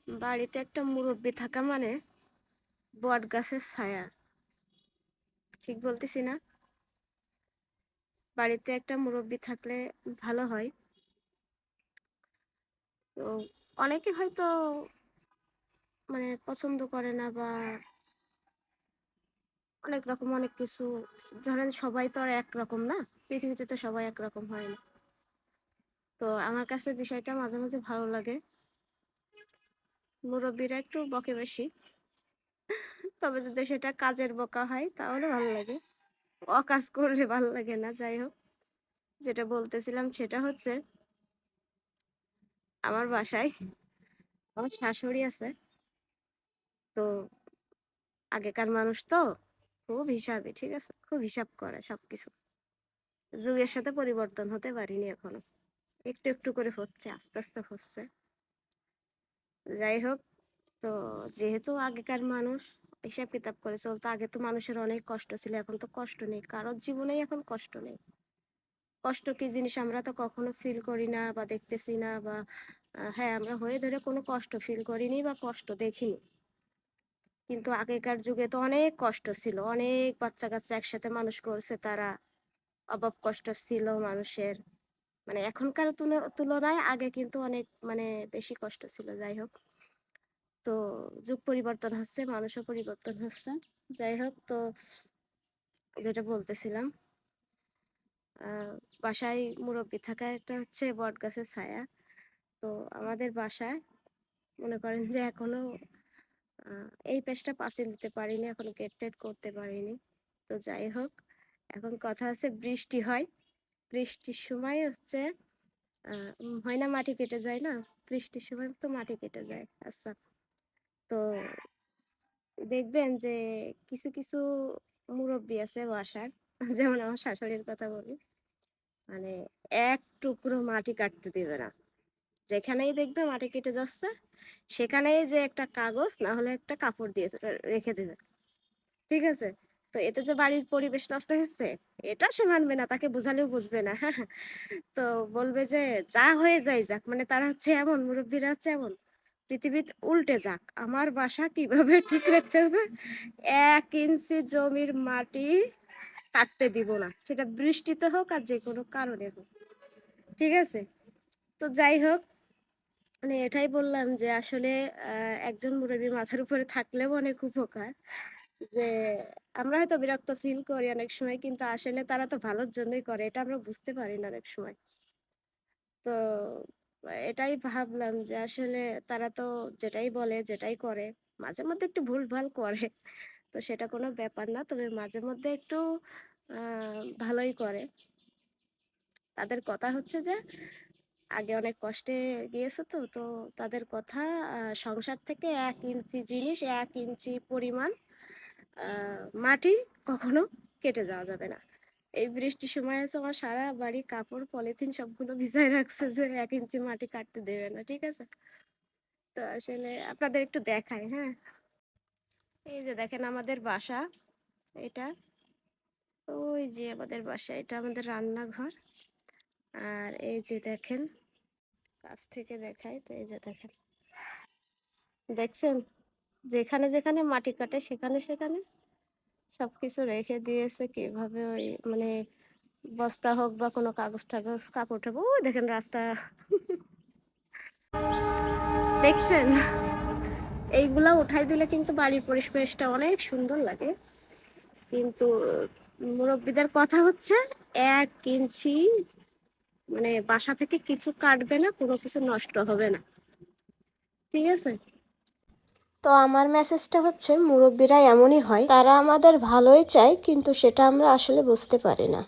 বাড়িতে একটা মুরব্বি থাকা মানে বট গাছের ছায়া। ঠিক বলতেছি না? বাড়িতে একটা মুরব্বি থাকলে ভালো হয়। তো অনেকে হয়তো পছন্দ করে না, বা অনেক রকম অনেক কিছু। ধরেন সবাই তো আর একরকম না, পৃথিবীতে তো সবাই একরকম হয় না। তো আমার কাছে বিষয়টা মাঝে মাঝে ভালো লাগে। মুরব্বিরা একটু বকে বেশি, তবে যদি সেটা কাজের বকা হয় তাহলে ভালো লাগে, অকাজ করলে ভালো লাগে না। যাই হোক, যেটা বলতেছিলাম সেটা হচ্ছে, আমার বাসায় আমার শাশুড়ি আছে। তো আগেকার মানুষ তো খুব হিসাবি, ঠিক আছে, খুব হিসাব করে সবকিছু। যুগের সাথে পরিবর্তন হতে পারিনি এখনো, একটু একটু করে হচ্ছে, আস্তে আস্তে হচ্ছে। যাই হোক, তো যেহেতু আগেকার মানুষ হিসাব কিতাব করে চলতো, আগে তো মানুষের অনেক কষ্ট ছিল, এখন তো কষ্ট নেই, কারোর জীবনেই এখন কষ্ট নেই। কষ্ট কি জিনিস আমরা তো কখনো ফিল করি না বা দেখতেছি না, বা হ্যাঁ, আমরা হয়ে ধরে কোনো কষ্ট ফিল করিনি বা কষ্ট দেখিনি। কিন্তু আগেকার যুগে তো অনেক কষ্ট ছিল, অনেক বাচ্চা কাচ্চা একসাথে মানুষ করছে তারা, অভাব কষ্ট ছিল মানুষের। এখনকার তুলনায় আগে কিন্তু অনেক বেশি কষ্ট ছিল। যাই হোক, তো যুগ পরিবর্তন হচ্ছে, মানুষও পরিবর্তন হচ্ছে। যাই হোক, তো যেটা বলতেছিলাম, আহ বাসায় মুরব্বি থাকা একটা হচ্ছে বট গাছের ছায়া। তো আমাদের বাসায় মনে করেন যে এখনো এই পেশটা পাশে দিতে পারিনি, এখনো গেট টেট করতে পারিনি। তো যাই হোক, এখন কথা আছে, বৃষ্টি হয়, বৃষ্টির সময় হচ্ছে হয় না, মাটি কেটে যায় না, বৃষ্টির সময় তো মাটি কেটে যায়। আচ্ছা, তো দেখবেন যে কিছু কিছু মুরব্বি আছে বাসার, যেমন আমার শাশুড়ির কথা বলি, মানে এক টুকরো মাটি কাটতে দিবে না। যেখানেই দেখবে মাটি কেটে যাচ্ছে, সেখানেই যে একটা কাগজ না হলে একটা কাপড় দিয়ে রেখে দেবে, ঠিক আছে। তো এতে যে বাড়ির পরিবেশ নষ্ট হচ্ছে, এটা সে মানবে না, তাকে বোঝালেও বুঝবে না। হ্যাঁ, তো বলবে যে যা হয়ে যায় যাক, তারা হচ্ছে এমন, মুরব্বীরা হচ্ছে এমন, পৃথিবীতে উল্টে যাক, আমার বাসা কিভাবে ঠিক রাখতে হবে, 1 ইঞ্চি জমির মাটি কাটতে দিব না, সেটা বৃষ্টিতে হোক আর যে কোনো কারণে হোক, ঠিক আছে। তো যাই হোক, এটাই বললাম যে আসলে একজন মুরব্বী মাথার উপরে থাকলেও অনেক উপকার। যে আমরা হয়তো বিরক্ত ফিল করি অনেক সময়, কিন্তু আসলে তারা তো ভালোর জন্যই করে, এটা আমরা বুঝতে পারি না অনেক সময়। তো এটাই ভাবলাম যে আসলে তারা তো যেটাই বলে যেটাই করে, মাঝে মধ্যে একটু ভুলভাল করে, তো সেটা কোনো ব্যাপার না, তবে মাঝে মধ্যে একটু ভালোই করে। তাদের কথা হচ্ছে যে আগে অনেক কষ্টে গিয়েছে, তো তো তাদের কথা, সংসার থেকে 1 ইঞ্চি জিনিস, 1 ইঞ্চি পরিমাণ মাটি কখনো কেটে যাওয়া যাবে না। এই বৃষ্টির সময় আছে, আমার সারা বাড়ি কাপড় পলিথিন সবগুলো ভিজায় রাখছে যে 1 ইঞ্চি মাটি কাটতে দেবে না, ঠিক আছে। তো আসলে আপনাদের একটু দেখাই, হ্যাঁ, এই যে দেখেন আমাদের বাসা এটা, ওই যে আমাদের বাসা, এটা আমাদের রান্নাঘর। আর এই যে দেখেন, কাছ থেকে দেখাই, তো এই যে দেখেন, দেখছেন, যেখানে যেখানে মাটি কাটে সেখানে সেখানে সবকিছু রেখে দিয়েছে কিভাবে, ওই বস্তা হোক বা কোনো কাগজ টাগজ, কাপড় টাপড়, ওই দেখেন রাস্তা। দেখছেন, এইগুলা উঠাই দিলে কিন্তু বাড়ির পরিবেশটা অনেক সুন্দর লাগে। কিন্তু মুরব্বীদের কথা হচ্ছে 1 ইঞ্চি বাসা থেকে কিছু কাটবে না, কোনো কিছু নষ্ট হবে না, ঠিক আছে। তো আমার মেসেজটা হচ্ছে, মুরব্বীরা এমনই হয়, তারা আমাদের ভালোই চায় কিন্তু সেটা আমরা আসলে বুঝতে পারি না।